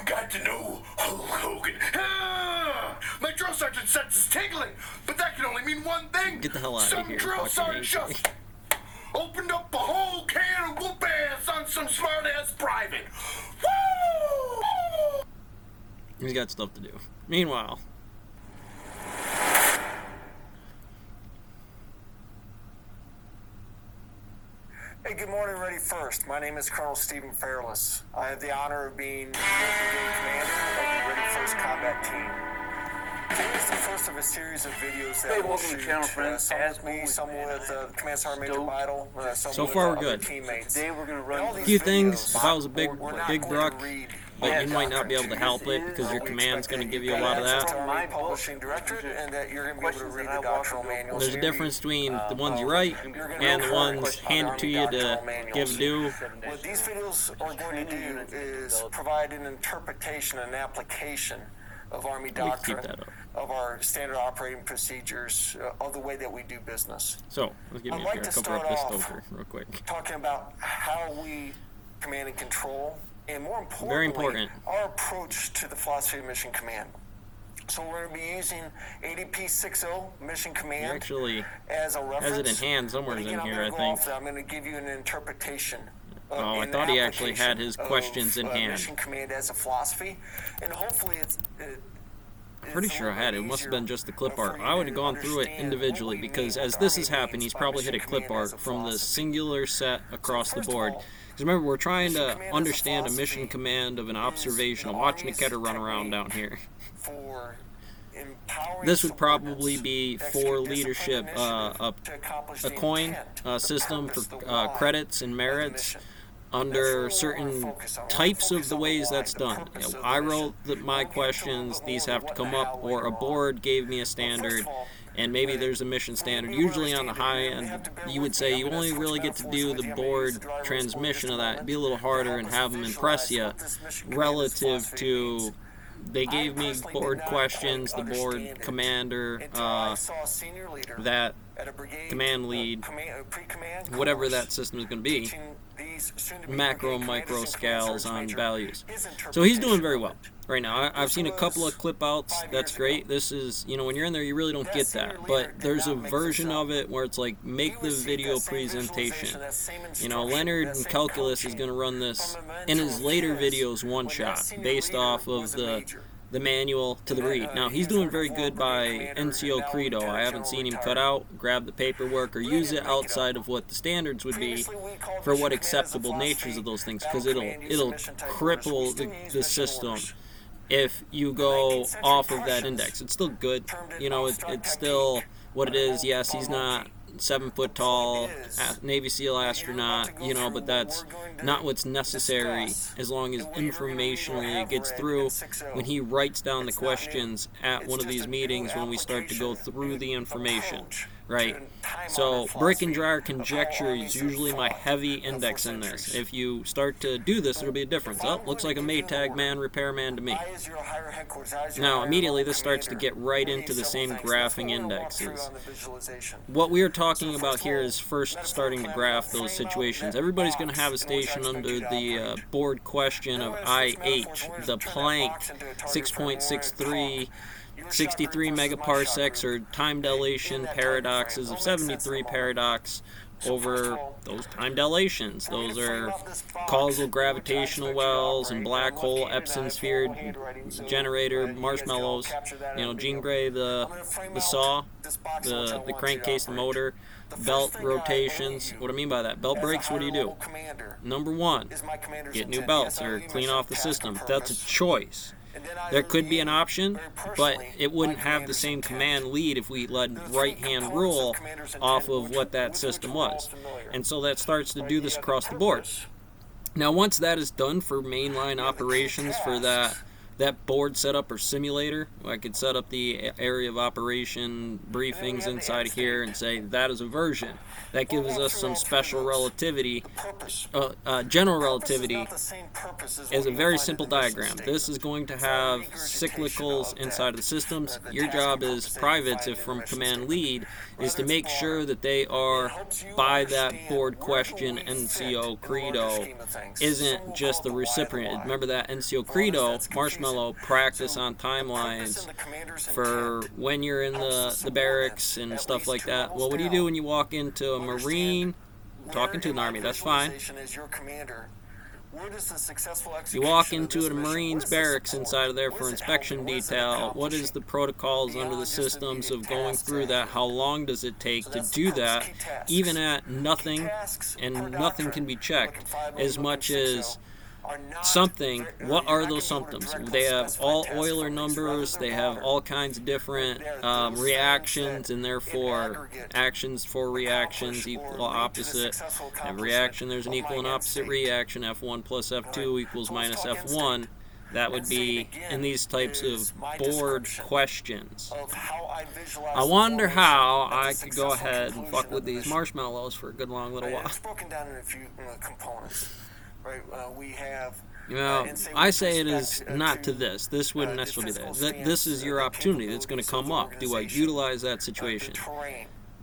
You got to know Hulk Hogan. Ah! My drill sergeant sense is tingling, but that can only mean one thing. Get the hell out of Some here. drill sergeant just opened up a whole can of whoop ass on some smart ass private. Woo! He's got stuff to do. Meanwhile, hey, good morning, Ready First. My name is Colonel Stephen Fairless. I have the honor of being the brigade commander of the Ready First combat team. Today is the first of a series of videos that will shoot, some with me, some with Command Sergeant Major Vidal, some so with far we're other good. teammates. Today we're going to run A few things. If I was a We're not big going Bruck, to read but you might not be able to help it because your command's going to give you a lot of that. Army Publishing Directorate, and that you're going to be able to read the doctrinal manuals. There's a difference between the ones you write and the ones handed to you to give due. What these videos are going to do is provide an interpretation, an application of Army We can keep doctrine, that up. of our standard operating procedures, of the way that we do business. So, let's give me I'd a like beer. to Cover start up this off over real quick. Talking about how we command and control, and more importantly, Very important. our approach to the philosophy of Mission Command. So we're going to be using ADP 60 Mission He Command actually as a reference. has it in hand somewhere But in again, I'm here, gonna I go think. off that. I'm going to give you an interpretation. Oh, I an thought he actually had application his questions in of, hand. Mission Command as a philosophy, and hopefully it's. Pretty sure I had it. It must have been just the clip art. I would have gone through it individually because as this has happened, he's probably hit a clip art from the singular set across the board. Because remember, we're trying to understand a mission command of an observation of watching a Keter run around down here. This would probably be for leadership, a coin system for credits and merits under certain types of the ways that's done. You know, I wrote my questions, these have to come up, or a board gave me a standard, and maybe there's a mission standard. Usually on the high end, you would say you only really get to do the board transmission of that. It'd be a little harder and have them impress you relative to they gave me board questions, the board commander, that command lead, whatever that system is going to be, macro, micro scales on values. So he's doing very well right now. I've seen a couple of clip outs. That's great. This is, you know, when you're in there, you really don't get that. But there's a version of it where it's like, make the video presentation. You know, Leonard in Calculus is going to run this in his later videos one shot based off of the manual to the read. Now, he's doing very good by NCO Credo. I haven't seen him cut out, grab the paperwork, or use it outside of what the standards would be for what acceptable natures of those things, because it'll cripple the system if you go off of that index. It's still good. You know, it's still what it is. Yes, he's not 7 foot tall Navy SEAL astronaut, you know, but that's not what's necessary as long as informationally it gets through when he writes down the questions at one of these meetings when we start to go through the information, right? So break and dryer conjecture is usually my heavy index in this. If you start to do this, there'll be a difference. Oh, looks like a Maytag man, repairman to me. Now, immediately this starts to get right into the same graphing indexes. What we are talking about here is first starting to graph those situations. Everybody's going to have a station under the board question of IH, the Planck 6.63 63 megaparsecs or time dilation paradoxes of 73 paradox over those time dilations. Those are causal gravitational wells and black hole Epson sphere generator marshmallows. You know, Jean Grey, the saw, the crankcase, the motor, belt rotations. What I mean by that, belt breaks, what do? Number one, get new belts or clean off the system. That's a choice. There could be an option, but it wouldn't have the same command lead if we let right-hand rule off of what that system was. And so that starts to do this across the board. Now, once that is done for mainline operations for that that board setup or simulator. I could set up the area of operation briefings inside of here and say that is a version. That gives us some special relativity. General relativity is a very simple diagram. This is going to have cyclicals inside of the systems. Your job as privates, if from command lead, is to make sure that they are by that board question NCO credo isn't just the recipient. Remember that NCO credo, Marshmallow, practice on timelines for when you're in the barracks and stuff like that. Well, what do you do when you walk into a Marine, talking to an Army, that's fine. You walk into a Marine's barracks inside of there for inspection detail. What is the protocols under the systems of going through that? How long does it take to do that? Even at nothing, and nothing can be checked as much as something. What are those symptoms? They have all Euler numbers, they have all kinds of different reactions, and therefore actions for reactions equal opposite. And reaction, there's an equal and opposite reaction. F1 plus F2 equals minus F1. That would be in these types of board questions. I wonder how I could go ahead and fuck with these marshmallows for a good long little while. It's broken down in a few components. Right, we have. You know, I say it is not to this. This wouldn't necessarily be there. This is your opportunity that's going to come up. Do I utilize that situation?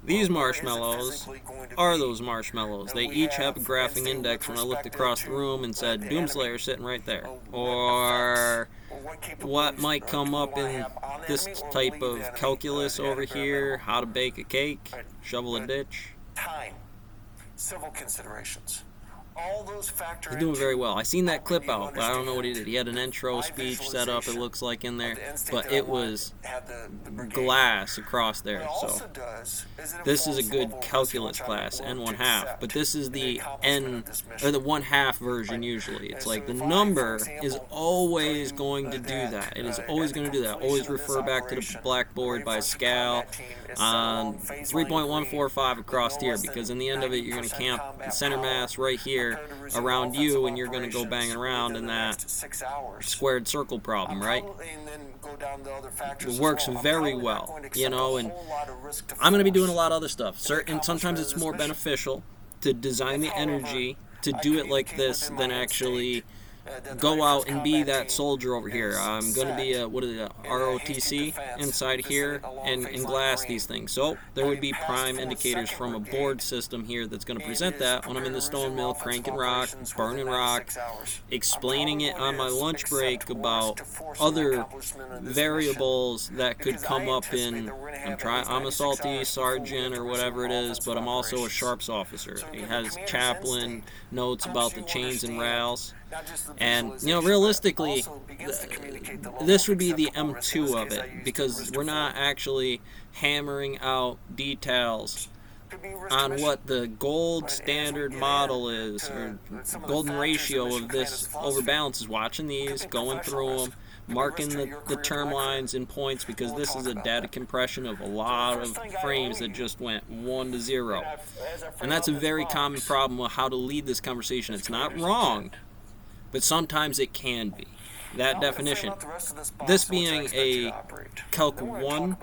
These marshmallows are those marshmallows. They each have a graphing index. When I looked across the room and said, Doomslayer sitting right there. Or what might come up in this type of calculus over here, how to bake a cake, shovel a ditch. Time, civil considerations. All those factor. He's doing very well. I seen that clip out, but I don't know what he did. He had an intro speech set up, it looks like, in there, but it was glass across there. So this is a good calculus class, N1/2, but this is the N, or the 1/2 version usually. It's like the number is always going to do that. It is always going to do that. Always refer back to the blackboard by Scal on 3.145 across here, because in the end of it, you're going to camp the center mass right here around you, and you're going to go banging around in that squared circle problem, right? It works very well, you know, and I'm going to be doing a lot of other stuff. And sometimes it's more beneficial to design the energy to do it like this than actually go out and be that soldier over here. I'm going to be a, ROTC inside here and glass these things. So there would be prime indicators from a board system here that's going to present that when I'm in the stone mill cranking rock, burning rock, explaining it on my lunch break about other variables that could come up in, I'm a salty sergeant or whatever it is, but I'm also a sharps officer. He has chaplain notes about the chains and rails. And, you know, realistically, this would be the M2 of it, because we're not actually hammering out details on what the gold standard model is, or golden ratio of this overbalance is. Watching these, going through them, marking the term lines and points, because this is a data compression of a lot of frames that just went 1 to 0. And that's a very common problem with how to lead this conversation. It's not wrong, but sometimes it can be. That definition. This being a Calc 1,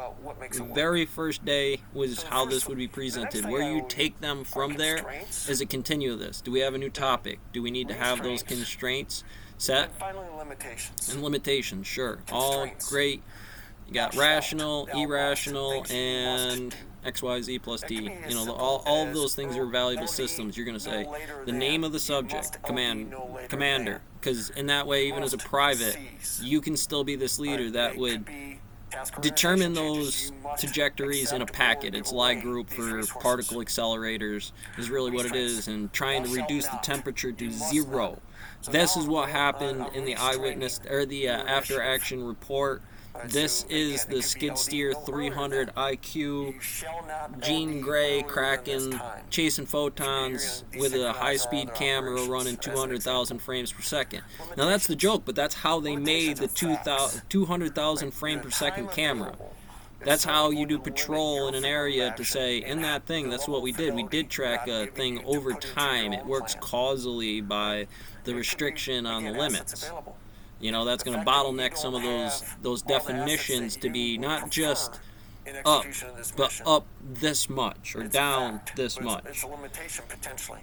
the very first day was how this would be presented. Where you take them from there is a continue this. Do we have a new topic? Do we need to have those constraints set? And limitations, sure. All great. You got rational, irrational, and XYZ plus T. You know, all of those things are valuable systems. You're going to say the name of the subject, commander, because in that way, even as a private, you can still be this leader that would determine those trajectories in a packet. It's Lie group for particle accelerators is really what it is, and trying to reduce the temperature to 0. This is what happened in the eyewitness, or the after action report. This is the skid steer 300 IQ, Jean Grey cracking, chasing photons with a high-speed camera running 200,000 frames per second. Now that's the joke, but that's how they made the 200,000 frame per second camera. That's how you do patrol in an area to say, in that thing, that's what we did. We did track a thing over time. It works causally by the restriction on the limits. You know, that's going to bottleneck some of those definitions to be not just up, but up this much or down this much. It's a limitation potentially.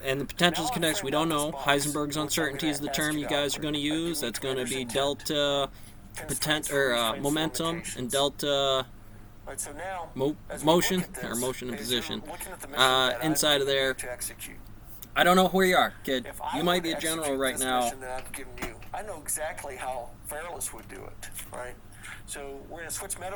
And the potential is connection. We don't know. Heisenberg's uncertainty is the term you guys are going to use. That's going to be delta momentum and delta motion or motion and position. Inside of there, I don't know where you are, kid. You might be a general right now. I know exactly how Fairless would do it, right? So we're going to switch metaphors.